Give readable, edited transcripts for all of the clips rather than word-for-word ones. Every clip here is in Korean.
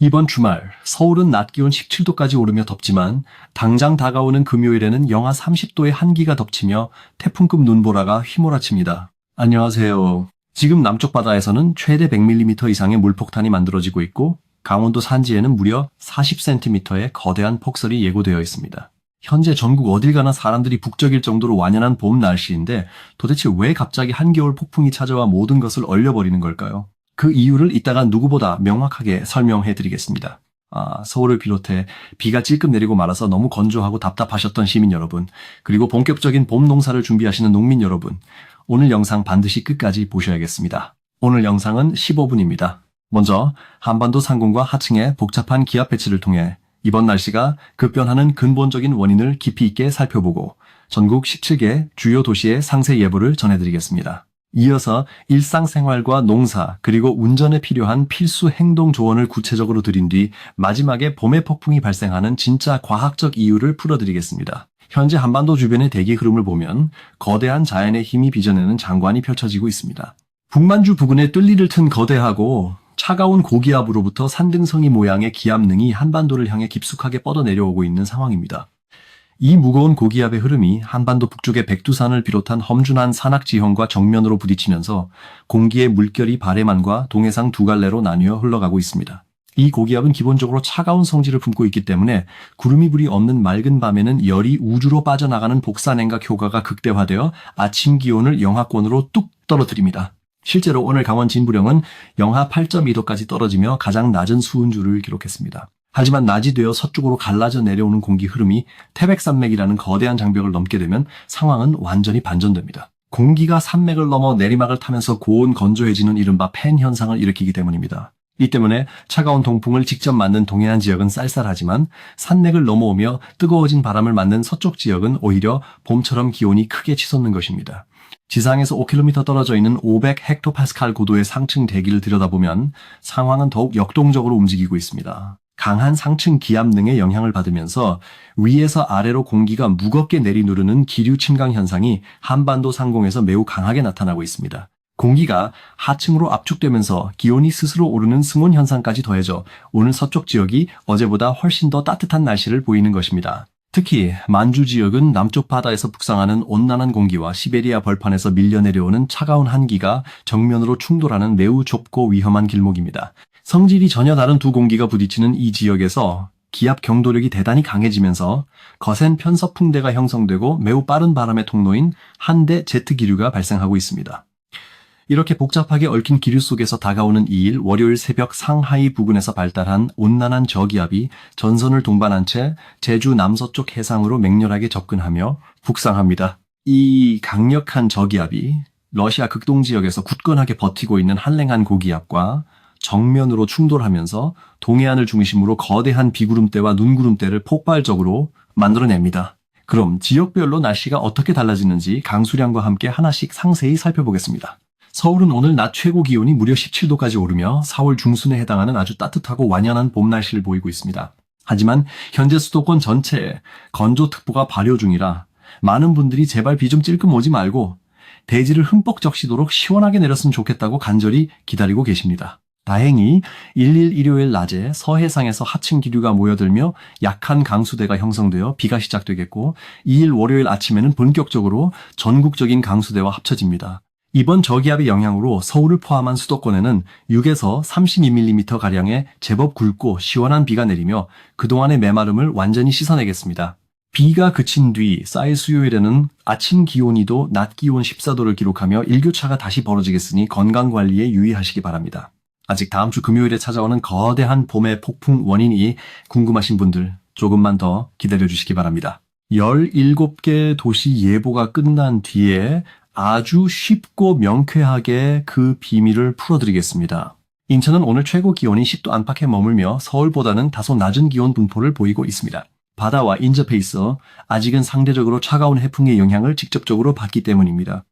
이번 주말 서울은 낮 기온 17도까지 오르며 덥지만 당장 다가오는 금요일에는 영하 30도의 한기가 덮치며 태풍급 눈보라가 휘몰아칩니다. 안녕하세요. 지금 남쪽 바다에서는 최대 100mm 이상의 물폭탄이 만들어지고 있고 강원도 산지에는 무려 40cm의 거대한 폭설이 예고되어 있습니다. 현재 전국 어딜 가나 사람들이 북적일 정도로 완연한 봄 날씨인데 도대체 왜 갑자기 한겨울 폭풍이 찾아와 모든 것을 얼려버리는 걸까요? 그 이유를 이따가 누구보다 명확하게 설명해 드리겠습니다. 서울을 비롯해 비가 찔끔 내리고 말아서 너무 건조하고 답답하셨던 시민 여러분, 그리고 본격적인 봄 농사를 준비하시는 농민 여러분, 오늘 영상 반드시 끝까지 보셔야겠습니다. 오늘 영상은 15분입니다. 먼저 한반도 상공과 하층의 복잡한 기압 배치를 통해 이번 날씨가 급변하는 근본적인 원인을 깊이 있게 살펴보고 전국 17개 주요 도시의 상세 예보를 전해드리겠습니다. 이어서 일상생활과 농사 그리고 운전에 필요한 필수 행동 조언을 구체적으로 드린 뒤 마지막에 봄의 폭풍이 발생하는 진짜 과학적 이유를 풀어드리겠습니다. 현재 한반도 주변의 대기 흐름을 보면 거대한 자연의 힘이 빚어내는 장관이 펼쳐지고 있습니다. 북만주 부근에 뜰니를 튼 거대하고 차가운 고기압으로부터 산등성이 모양의 기압능이 한반도를 향해 깊숙하게 뻗어 내려오고 있는 상황입니다. 이 무거운 고기압의 흐름이 한반도 북쪽의 백두산을 비롯한 험준한 산악지형과 정면으로 부딪히면서 공기의 물결이 바레만과 동해상 두 갈래로 나뉘어 흘러가고 있습니다. 이 고기압은 기본적으로 차가운 성질을 품고 있기 때문에 구름이 불이 없는 맑은 밤에는 열이 우주로 빠져나가는 복사냉각 효과가 극대화되어 아침 기온을 영하권으로 뚝 떨어뜨립니다. 실제로 오늘 강원 진부령은 영하 8.2도까지 떨어지며 가장 낮은 수은주를 기록했습니다. 하지만 낮이 되어 서쪽으로 갈라져 내려오는 공기 흐름이 태백산맥이라는 거대한 장벽을 넘게 되면 상황은 완전히 반전됩니다. 공기가 산맥을 넘어 내리막을 타면서 고온 건조해지는 이른바 팬 현상을 일으키기 때문입니다. 이 때문에 차가운 동풍을 직접 맞는 동해안 지역은 쌀쌀하지만 산맥을 넘어오며 뜨거워진 바람을 맞는 서쪽 지역은 오히려 봄처럼 기온이 크게 치솟는 것입니다. 지상에서 5km 떨어져 있는 500헥토파스칼 고도의 상층 대기를 들여다보면 상황은 더욱 역동적으로 움직이고 있습니다. 강한 상층 기압능의 영향을 받으면서 위에서 아래로 공기가 무겁게 내리누르는 기류 침강 현상이 한반도 상공에서 매우 강하게 나타나고 있습니다. 공기가 하층으로 압축되면서 기온이 스스로 오르는 승온 현상까지 더해져 오늘 서쪽 지역이 어제보다 훨씬 더 따뜻한 날씨를 보이는 것입니다. 특히 만주 지역은 남쪽 바다에서 북상하는 온난한 공기와 시베리아 벌판에서 밀려 내려오는 차가운 한기가 정면으로 충돌하는 매우 좁고 위험한 길목입니다. 성질이 전혀 다른 두 공기가 부딪히는 이 지역에서 기압 경도력이 대단히 강해지면서 거센 편서풍대가 형성되고 매우 빠른 바람의 통로인 한대 제트 기류가 발생하고 있습니다. 이렇게 복잡하게 얽힌 기류 속에서 다가오는 2일 월요일 새벽 상하이 부근에서 발달한 온난한 저기압이 전선을 동반한 채 제주 남서쪽 해상으로 맹렬하게 접근하며 북상합니다. 이 강력한 저기압이 러시아 극동 지역에서 굳건하게 버티고 있는 한랭한 고기압과 정면으로 충돌하면서 동해안을 중심으로 거대한 비구름대와 눈구름대를 폭발적으로 만들어냅니다. 그럼 지역별로 날씨가 어떻게 달라지는지 강수량과 함께 하나씩 상세히 살펴보겠습니다. 서울은 오늘 낮 최고 기온이 무려 17도까지 오르며 4월 중순에 해당하는 아주 따뜻하고 완연한 봄 날씨를 보이고 있습니다. 하지만 현재 수도권 전체에 건조특보가 발효 중이라 많은 분들이 제발 비 좀 찔끔 오지 말고 대지를 흠뻑 적시도록 시원하게 내렸으면 좋겠다고 간절히 기다리고 계십니다. 다행히 1일 일요일 낮에 서해상에서 하층 기류가 모여들며 약한 강수대가 형성되어 비가 시작되겠고 2일 월요일 아침에는 본격적으로 전국적인 강수대와 합쳐집니다. 이번 저기압의 영향으로 서울을 포함한 수도권에는 6에서 32mm가량의 제법 굵고 시원한 비가 내리며 그동안의 메마름을 완전히 씻어내겠습니다. 비가 그친 뒤 쌓일 수요일에는 아침 기온이도 낮 기온 14도를 기록하며 일교차가 다시 벌어지겠으니 건강관리에 유의하시기 바랍니다. 아직 다음 주 금요일에 찾아오는 거대한 봄의 폭풍 원인이 궁금하신 분들 조금만 더 기다려주시기 바랍니다. 17개 도시 예보가 끝난 뒤에 아주 쉽고 명쾌하게 그 비밀을 풀어드리겠습니다. 인천은 오늘 최고 기온이 10도 안팎에 머물며 서울보다는 다소 낮은 기온 분포를 보이고 있습니다. 바다와 인접해있어 아직은 상대적으로 차가운 해풍의 영향을 직접적으로 받기 때문입니다.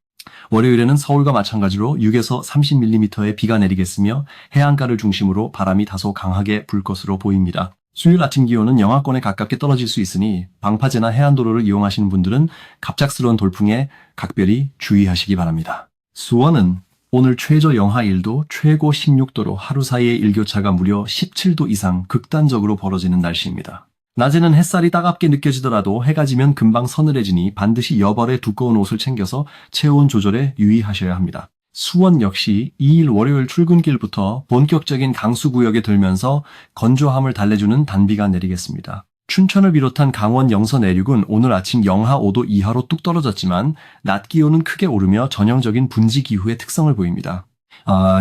월요일에는 서울과 마찬가지로 6에서 30mm의 비가 내리겠으며 해안가를 중심으로 바람이 다소 강하게 불 것으로 보입니다. 수요일 아침 기온은 영하권에 가깝게 떨어질 수 있으니 방파제나 해안도로를 이용하시는 분들은 갑작스러운 돌풍에 각별히 주의하시기 바랍니다. 수원은 오늘 최저 영하 1도, 최고 16도로 하루 사이의 일교차가 무려 17도 이상 극단적으로 벌어지는 날씨입니다. 낮에는 햇살이 따갑게 느껴지더라도 해가 지면 금방 서늘해지니 반드시 여벌에 두꺼운 옷을 챙겨서 체온 조절에 유의하셔야 합니다. 수원 역시 2일 월요일 출근길부터 본격적인 강수구역에 들면서 건조함을 달래주는 단비가 내리겠습니다. 춘천을 비롯한 강원 영서 내륙은 오늘 아침 영하 5도 이하로 뚝 떨어졌지만 낮 기온은 크게 오르며 전형적인 분지 기후의 특성을 보입니다.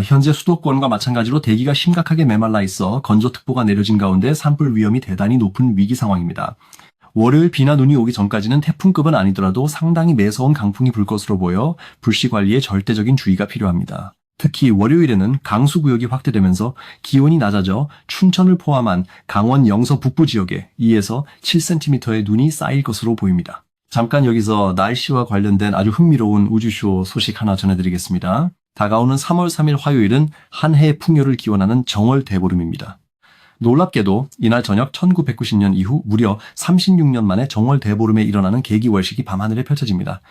현재 수도권과 마찬가지로 대기가 심각하게 메말라 있어 건조특보가 내려진 가운데 산불 위험이 대단히 높은 위기 상황입니다. 월요일 비나 눈이 오기 전까지는 태풍급은 아니더라도 상당히 매서운 강풍이 불 것으로 보여 불씨 관리에 절대적인 주의가 필요합니다. 특히 월요일에는 강수구역이 확대되면서 기온이 낮아져 춘천을 포함한 강원 영서 북부 지역에 2에서 7cm의 눈이 쌓일 것으로 보입니다. 잠깐 여기서 날씨와 관련된 아주 흥미로운 우주쇼 소식 하나 전해드리겠습니다. 다가오는 3월 3일 화요일은 한 해의 풍요를 기원하는 정월 대보름입니다. 놀랍게도 이날 저녁 1990년 이후 무려 36년 만에 정월 대보름에 일어나는 개기월식이 밤하늘에 펼쳐집니다.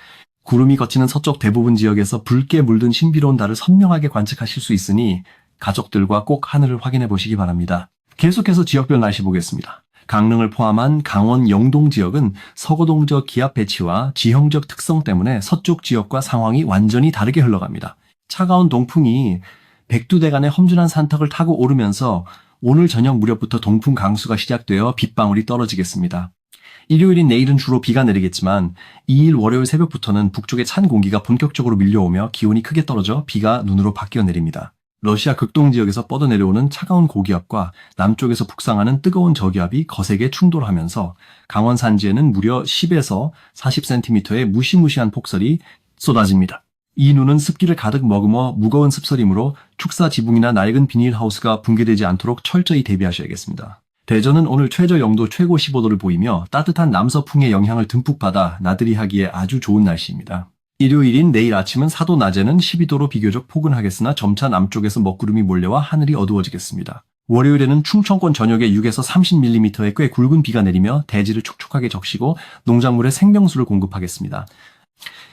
구름이 걷히는 서쪽 대부분 지역에서 붉게 물든 신비로운 달을 선명하게 관측하실 수 있으니 가족들과 꼭 하늘을 확인해 보시기 바랍니다. 계속해서 지역별 날씨 보겠습니다. 강릉을 포함한 강원 영동 지역은 서고동적 기압 배치와 지형적 특성 때문에 서쪽 지역과 상황이 완전히 다르게 흘러갑니다. 차가운 동풍이 백두대간의 험준한 산턱을 타고 오르면서 오늘 저녁 무렵부터 동풍 강수가 시작되어 빗방울이 떨어지겠습니다. 일요일인 내일은 주로 비가 내리겠지만 2일 월요일 새벽부터는 북쪽의 찬 공기가 본격적으로 밀려오며 기온이 크게 떨어져 비가 눈으로 바뀌어 내립니다. 러시아 극동 지역에서 뻗어내려오는 차가운 고기압과 남쪽에서 북상하는 뜨거운 저기압이 거세게 충돌하면서 강원 산지에는 무려 10에서 40cm의 무시무시한 폭설이 쏟아집니다. 이 눈은 습기를 가득 머금어 무거운 습설이므로 축사 지붕이나 낡은 비닐하우스가 붕괴되지 않도록 철저히 대비하셔야겠습니다. 대전은 오늘 최저 영도 최고 15도를 보이며 따뜻한 남서풍의 영향을 듬뿍 받아 나들이 하기에 아주 좋은 날씨입니다. 일요일인 내일 아침은 사도 낮에는 12도로 비교적 포근하겠으나 점차 남쪽에서 먹구름이 몰려와 하늘이 어두워지겠습니다. 월요일에는 충청권 전역에 6에서 30mm의 꽤 굵은 비가 내리며 대지를 촉촉하게 적시고 농작물에 생명수를 공급하겠습니다.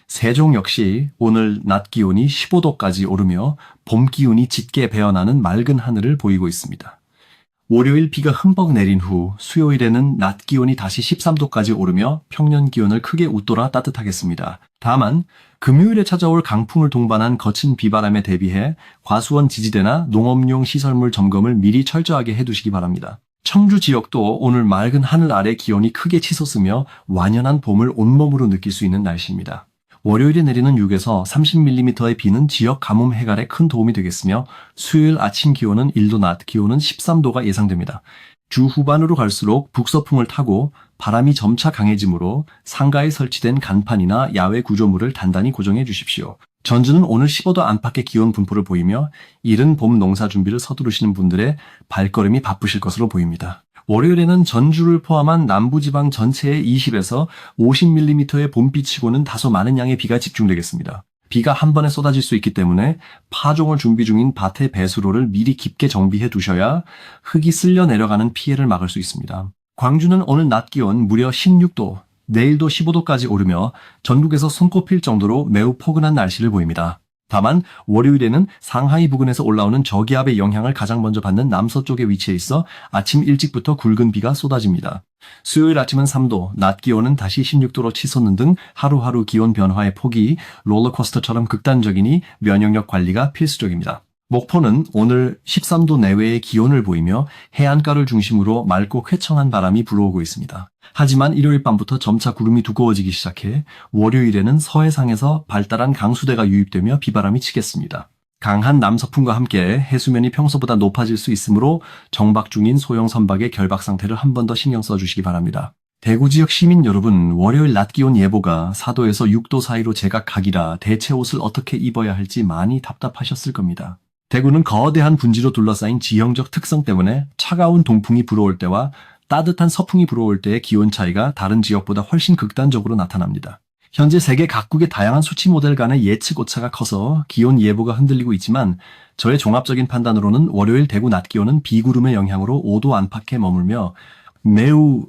세종 역시 오늘 낮 기온이 15도까지 오르며 봄 기운이 짙게 배어나는 맑은 하늘을 보이고 있습니다. 월요일 비가 흠뻑 내린 후 수요일에는 낮 기온이 다시 13도까지 오르며 평년 기온을 크게 웃돌아 따뜻하겠습니다. 다만 금요일에 찾아올 강풍을 동반한 거친 비바람에 대비해 과수원 지지대나 농업용 시설물 점검을 미리 철저하게 해두시기 바랍니다. 청주 지역도 오늘 맑은 하늘 아래 기온이 크게 치솟으며 완연한 봄을 온몸으로 느낄 수 있는 날씨입니다. 월요일에 내리는 6에서 30mm의 비는 지역 가뭄 해갈에 큰 도움이 되겠으며 수요일 아침 기온은 1도 낮 기온은 13도가 예상됩니다. 주 후반으로 갈수록 북서풍을 타고 바람이 점차 강해지므로 상가에 설치된 간판이나 야외 구조물을 단단히 고정해 주십시오. 전주는 오늘 15도 안팎의 기온 분포를 보이며 이른 봄 농사 준비를 서두르시는 분들의 발걸음이 바쁘실 것으로 보입니다. 월요일에는 전주를 포함한 남부지방 전체에 20에서 50mm의 봄비치고는 다소 많은 양의 비가 집중되겠습니다. 비가 한 번에 쏟아질 수 있기 때문에 파종을 준비 중인 밭의 배수로를 미리 깊게 정비해 두셔야 흙이 쓸려 내려가는 피해를 막을 수 있습니다. 광주는 오늘 낮 기온 무려 16도, 내일도 15도까지 오르며 전국에서 손꼽힐 정도로 매우 포근한 날씨를 보입니다. 다만 월요일에는 상하이 부근에서 올라오는 저기압의 영향을 가장 먼저 받는 남서쪽에 위치해 있어 아침 일찍부터 굵은 비가 쏟아집니다. 수요일 아침은 3도, 낮 기온은 다시 16도로 치솟는 등 하루하루 기온 변화의 폭이 롤러코스터처럼 극단적이니 면역력 관리가 필수적입니다. 목포는 오늘 13도 내외의 기온을 보이며 해안가를 중심으로 맑고 쾌청한 바람이 불어오고 있습니다. 하지만 일요일 밤부터 점차 구름이 두꺼워지기 시작해 월요일에는 서해상에서 발달한 강수대가 유입되며 비바람이 치겠습니다. 강한 남서풍과 함께 해수면이 평소보다 높아질 수 있으므로 정박 중인 소형 선박의 결박 상태를 한 번 더 신경 써주시기 바랍니다. 대구 지역 시민 여러분, 월요일 낮 기온 예보가 4도에서 6도 사이로 제각각이라 대체 옷을 어떻게 입어야 할지 많이 답답하셨을 겁니다. 대구는 거대한 분지로 둘러싸인 지형적 특성 때문에 차가운 동풍이 불어올 때와 따뜻한 서풍이 불어올 때의 기온 차이가 다른 지역보다 훨씬 극단적으로 나타납니다. 현재 세계 각국의 다양한 수치 모델 간의 예측 오차가 커서 기온 예보가 흔들리고 있지만 저의 종합적인 판단으로는 월요일 대구 낮 기온은 비구름의 영향으로 5도 안팎에 머물며 매우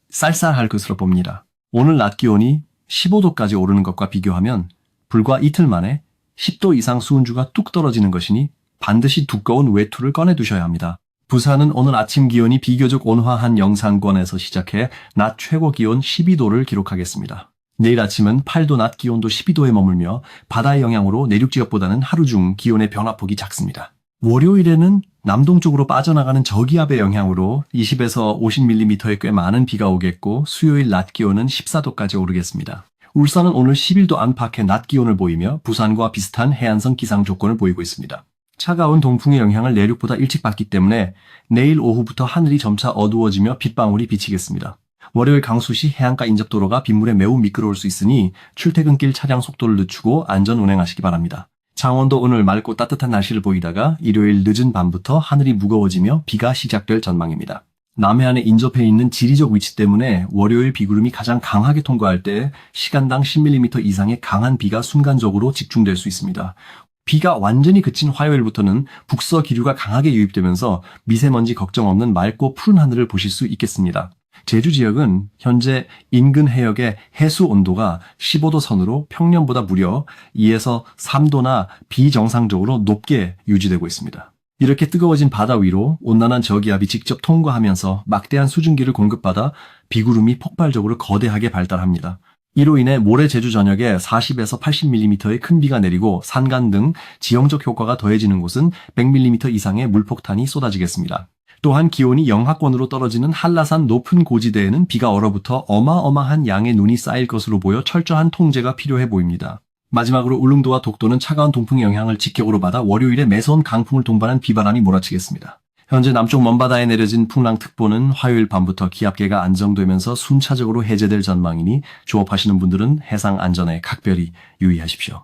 쌀쌀할 것으로 봅니다. 오늘 낮 기온이 15도까지 오르는 것과 비교하면 불과 이틀 만에 10도 이상 수은주가 뚝 떨어지는 것이니 반드시 두꺼운 외투를 꺼내 두셔야 합니다. 부산은 오늘 아침 기온이 비교적 온화한 영상권에서 시작해 낮 최고 기온 12도를 기록하겠습니다. 내일 아침은 8도 낮 기온도 12도에 머물며 바다의 영향으로 내륙 지역보다는 하루 중 기온의 변화폭이 작습니다. 월요일에는 남동쪽으로 빠져나가는 저기압의 영향으로 20에서 50mm의 꽤 많은 비가 오겠고 수요일 낮 기온은 14도까지 오르겠습니다. 울산은 오늘 11도 안팎의 낮 기온을 보이며 부산과 비슷한 해안성 기상 조건을 보이고 있습니다. 차가운 동풍의 영향을 내륙보다 일찍 받기 때문에 내일 오후부터 하늘이 점차 어두워지며 빗방울이 비치겠습니다. 월요일 강수시 해안가 인접도로가 빗물에 매우 미끄러울 수 있으니 출퇴근길 차량 속도를 늦추고 안전 운행하시기 바랍니다. 창원도 오늘 맑고 따뜻한 날씨를 보이다가 일요일 늦은 밤부터 하늘이 무거워지며 비가 시작될 전망입니다. 남해안에 인접해 있는 지리적 위치 때문에 월요일 비구름이 가장 강하게 통과할 때 시간당 10mm 이상의 강한 비가 순간적으로 집중될 수 있습니다. 비가 완전히 그친 화요일부터는 북서 기류가 강하게 유입되면서 미세먼지 걱정 없는 맑고 푸른 하늘을 보실 수 있겠습니다. 제주 지역은 현재 인근 해역의 해수 온도가 15도 선으로 평년보다 무려 2에서 3도나 비정상적으로 높게 유지되고 있습니다. 이렇게 뜨거워진 바다 위로 온난한 저기압이 직접 통과하면서 막대한 수증기를 공급받아 비구름이 폭발적으로 거대하게 발달합니다. 이로 인해 모레 제주 전역에 40에서 80mm의 큰 비가 내리고 산간 등 지형적 효과가 더해지는 곳은 100mm 이상의 물폭탄이 쏟아지겠습니다. 또한 기온이 영하권으로 떨어지는 한라산 높은 고지대에는 비가 얼어붙어 어마어마한 양의 눈이 쌓일 것으로 보여 철저한 통제가 필요해 보입니다. 마지막으로 울릉도와 독도는 차가운 동풍의 영향을 직격으로 받아 월요일에 매서운 강풍을 동반한 비바람이 몰아치겠습니다. 현재 남쪽 먼바다에 내려진 풍랑특보는 화요일 밤부터 기압계가 안정되면서 순차적으로 해제될 전망이니 조업하시는 분들은 해상 안전에 각별히 유의하십시오.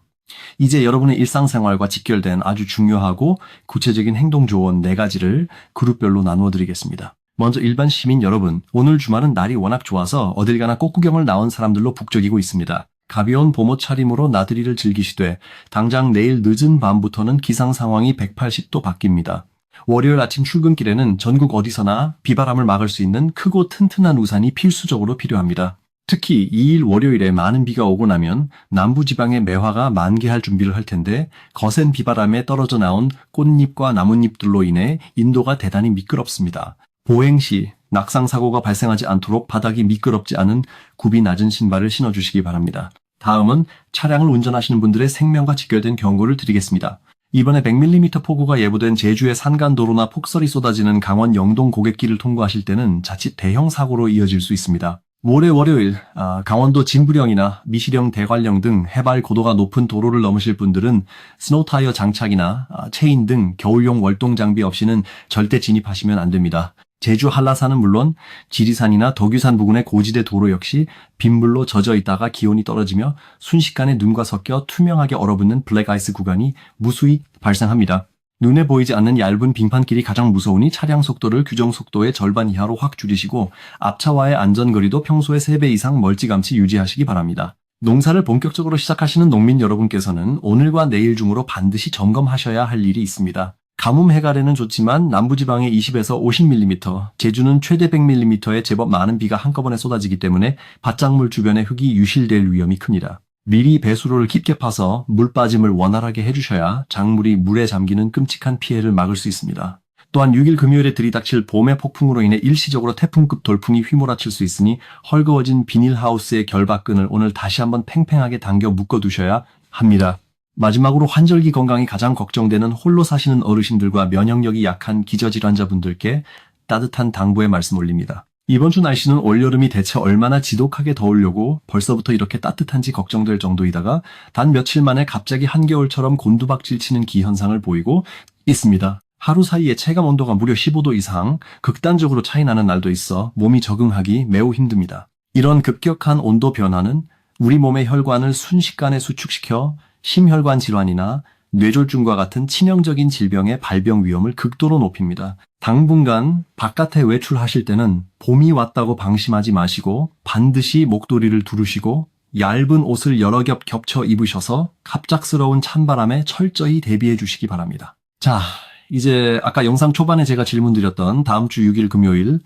이제 여러분의 일상생활과 직결된 아주 중요하고 구체적인 행동 조언 4가지를 그룹별로 나누어 드리겠습니다. 먼저 일반 시민 여러분, 오늘 주말은 날이 워낙 좋아서 어딜 가나 꽃구경을 나온 사람들로 북적이고 있습니다. 가벼운 봄옷 차림으로 나들이를 즐기시되 당장 내일 늦은 밤부터는 기상 상황이 180도 바뀝니다. 월요일 아침 출근길에는 전국 어디서나 비바람을 막을 수 있는 크고 튼튼한 우산이 필수적으로 필요합니다. 특히 2일 월요일에 많은 비가 오고 나면 남부지방의 매화가 만개할 준비를 할 텐데 거센 비바람에 떨어져 나온 꽃잎과 나뭇잎들로 인해 인도가 대단히 미끄럽습니다. 보행 시 낙상사고가 발생하지 않도록 바닥이 미끄럽지 않은 굽이 낮은 신발을 신어주시기 바랍니다. 다음은 차량을 운전하시는 분들의 생명과 직결된 경고를 드리겠습니다. 이번에 100mm 폭우가 예보된 제주의 산간도로나 폭설이 쏟아지는 강원 영동 고갯길을 통과하실 때는 자칫 대형 사고로 이어질 수 있습니다. 모레 월요일 강원도 진부령이나 미시령 대관령 등 해발 고도가 높은 도로를 넘으실 분들은 스노우 타이어 장착이나 체인 등 겨울용 월동 장비 없이는 절대 진입하시면 안 됩니다. 제주 한라산은 물론 지리산이나 덕유산 부근의 고지대 도로 역시 빗물로 젖어 있다가 기온이 떨어지며 순식간에 눈과 섞여 투명하게 얼어붙는 블랙아이스 구간이 무수히 발생합니다. 눈에 보이지 않는 얇은 빙판길이 가장 무서우니 차량 속도를 규정 속도의 절반 이하로 확 줄이시고 앞차와의 안전거리도 평소의 3배 이상 멀찌감치 유지하시기 바랍니다. 농사를 본격적으로 시작하시는 농민 여러분께서는 오늘과 내일 중으로 반드시 점검하셔야 할 일이 있습니다. 가뭄 해갈에는 좋지만 남부지방에 20에서 50mm, 제주는 최대 100mm의 제법 많은 비가 한꺼번에 쏟아지기 때문에 밭작물 주변의 흙이 유실될 위험이 큽니다. 미리 배수로를 깊게 파서 물 빠짐을 원활하게 해주셔야 작물이 물에 잠기는 끔찍한 피해를 막을 수 있습니다. 또한 6일 금요일에 들이닥칠 봄의 폭풍으로 인해 일시적으로 태풍급 돌풍이 휘몰아칠 수 있으니 헐거워진 비닐하우스의 결박끈을 오늘 다시 한번 팽팽하게 당겨 묶어두셔야 합니다. 마지막으로 환절기 건강이 가장 걱정되는 홀로 사시는 어르신들과 면역력이 약한 기저질환자분들께 따뜻한 당부의 말씀 올립니다. 이번 주 날씨는 올여름이 대체 얼마나 지독하게 더우려고 벌써부터 이렇게 따뜻한지 걱정될 정도이다가 단 며칠 만에 갑자기 한겨울처럼 곤두박질 치는 기현상을 보이고 있습니다. 하루 사이에 체감 온도가 무려 15도 이상 극단적으로 차이 나는 날도 있어 몸이 적응하기 매우 힘듭니다. 이런 급격한 온도 변화는 우리 몸의 혈관을 순식간에 수축시켜 심혈관 질환이나 뇌졸중과 같은 치명적인 질병의 발병 위험을 극도로 높입니다. 당분간 바깥에 외출하실 때는 봄이 왔다고 방심하지 마시고 반드시 목도리를 두르시고 얇은 옷을 여러 겹 겹쳐 입으셔서 갑작스러운 찬바람에 철저히 대비해 주시기 바랍니다. 자, 이제 아까 영상 초반에 제가 질문드렸던 다음 주 6일 금요일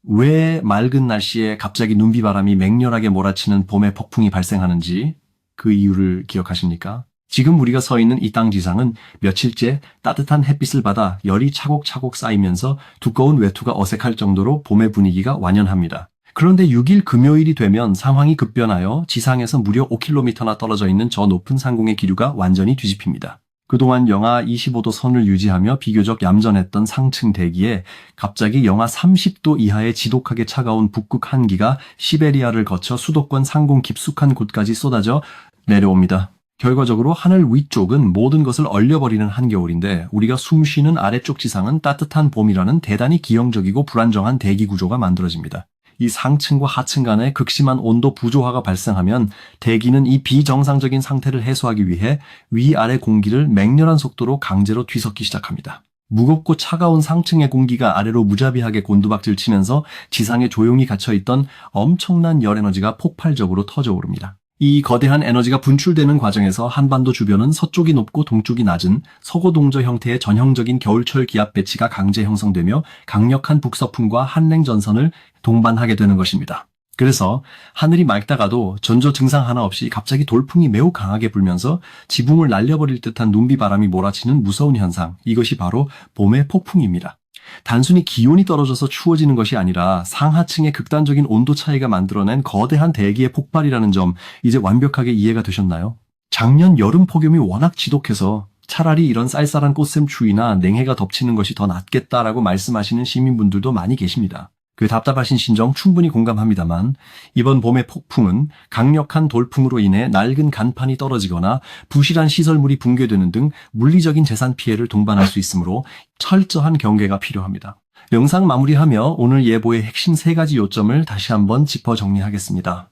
왜 맑은 날씨에 갑자기 눈비바람이 맹렬하게 몰아치는 봄의 폭풍이 발생하는지 그 이유를 기억하십니까? 지금 우리가 서 있는 이 땅 지상은 며칠째 따뜻한 햇빛을 받아 열이 차곡차곡 쌓이면서 두꺼운 외투가 어색할 정도로 봄의 분위기가 완연합니다. 그런데 6일 금요일이 되면 상황이 급변하여 지상에서 무려 5km나 떨어져 있는 저 높은 상공의 기류가 완전히 뒤집힙니다. 그동안 영하 25도 선을 유지하며 비교적 얌전했던 상층 대기에 갑자기 영하 30도 이하의 지독하게 차가운 북극 한기가 시베리아를 거쳐 수도권 상공 깊숙한 곳까지 쏟아져 내려옵니다. 결과적으로 하늘 위쪽은 모든 것을 얼려버리는 한겨울인데 우리가 숨쉬는 아래쪽 지상은 따뜻한 봄이라는 대단히 기형적이고 불안정한 대기 구조가 만들어집니다. 이 상층과 하층 간의 극심한 온도 부조화가 발생하면 대기는 이 비정상적인 상태를 해소하기 위해 위아래 공기를 맹렬한 속도로 강제로 뒤섞기 시작합니다. 무겁고 차가운 상층의 공기가 아래로 무자비하게 곤두박질 치면서 지상에 조용히 갇혀있던 엄청난 열 에너지가 폭발적으로 터져오릅니다. 이 거대한 에너지가 분출되는 과정에서 한반도 주변은 서쪽이 높고 동쪽이 낮은 서고동저 형태의 전형적인 겨울철 기압 배치가 강제 형성되며 강력한 북서풍과 한랭 전선을 동반하게 되는 것입니다. 그래서 하늘이 맑다가도 전조 증상 하나 없이 갑자기 돌풍이 매우 강하게 불면서 지붕을 날려버릴 듯한 눈비바람이 몰아치는 무서운 현상, 이것이 바로 봄의 폭풍입니다. 단순히 기온이 떨어져서 추워지는 것이 아니라 상하층의 극단적인 온도 차이가 만들어낸 거대한 대기의 폭발이라는 점 이제 완벽하게 이해가 되셨나요? 작년 여름 폭염이 워낙 지독해서 차라리 이런 쌀쌀한 꽃샘 추위나 냉해가 덮치는 것이 더 낫겠다라고 말씀하시는 시민분들도 많이 계십니다. 그 답답하신 심정 충분히 공감합니다만 이번 봄의 폭풍은 강력한 돌풍으로 인해 낡은 간판이 떨어지거나 부실한 시설물이 붕괴되는 등 물리적인 재산 피해를 동반할 수 있으므로 철저한 경계가 필요합니다. 영상 마무리하며 오늘 예보의 핵심 3가지 요점을 다시 한번 짚어 정리하겠습니다.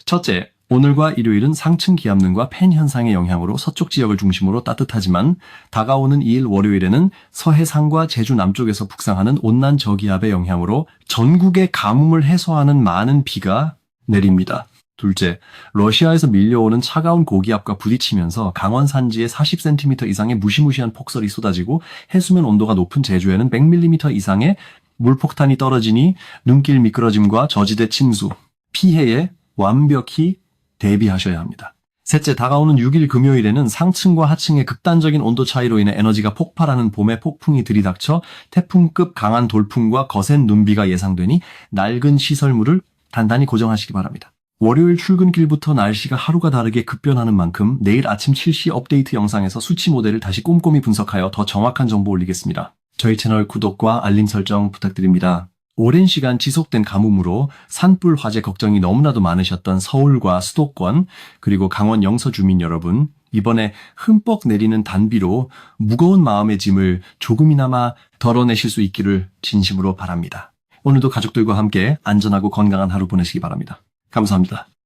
첫째, 오늘과 일요일은 상층 기압능과 팬 현상의 영향으로 서쪽 지역을 중심으로 따뜻하지만 다가오는 2일 월요일에는 서해상과 제주 남쪽에서 북상하는 온난 저기압의 영향으로 전국의 가뭄을 해소하는 많은 비가 내립니다. 둘째, 러시아에서 밀려오는 차가운 고기압과 부딪히면서 강원 산지에 40cm 이상의 무시무시한 폭설이 쏟아지고 해수면 온도가 높은 제주에는 100mm 이상의 물폭탄이 떨어지니 눈길 미끄러짐과 저지대 침수, 피해에 완벽히 대비하셔야 합니다. 셋째, 다가오는 6일 금요일에는 상층과 하층의 극단적인 온도 차이로 인해 에너지가 폭발하는 봄의 폭풍이 들이닥쳐 태풍급 강한 돌풍과 거센 눈비가 예상되니 낡은 시설물을 단단히 고정하시기 바랍니다. 월요일 출근길부터 날씨가 하루가 다르게 급변하는 만큼 내일 아침 7시 업데이트 영상에서 수치 모델을 다시 꼼꼼히 분석하여 더 정확한 정보 올리겠습니다. 저희 채널 구독과 알림 설정 부탁드립니다. 오랜 시간 지속된 가뭄으로 산불 화재 걱정이 너무나도 많으셨던 서울과 수도권 그리고 강원 영서 주민 여러분, 이번에 흠뻑 내리는 단비로 무거운 마음의 짐을 조금이나마 덜어내실 수 있기를 진심으로 바랍니다. 오늘도 가족들과 함께 안전하고 건강한 하루 보내시기 바랍니다. 감사합니다.